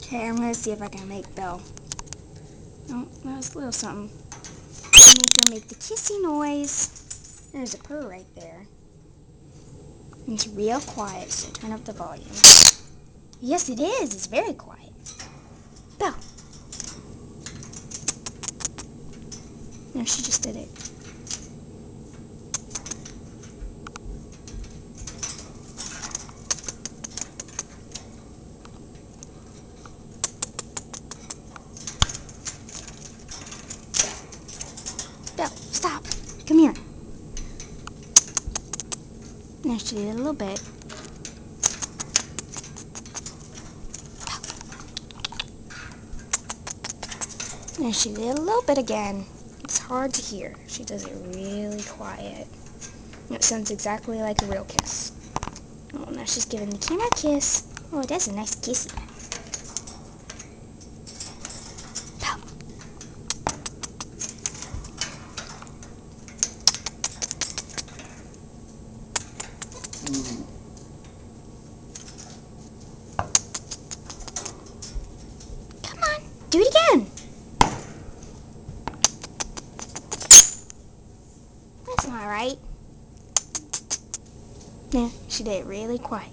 Okay, I'm gonna see if I can make Belle. Oh, that was a little something. Make her make the kissy noise. There's a purr right there. It's real quiet, so turn up the volume. Yes, it is. It's very quiet. Belle. No, she just did it. Belle, stop. Come here. No, she did it a little bit. No, she did it a little bit again. It's hard to hear. She does it really quiet. It sounds exactly like a real kiss. Oh, now she's giving the camera a kiss. Oh, that's a nice kissy. Belle. Come on, do it again. That's not right. Yeah, she did it really quiet.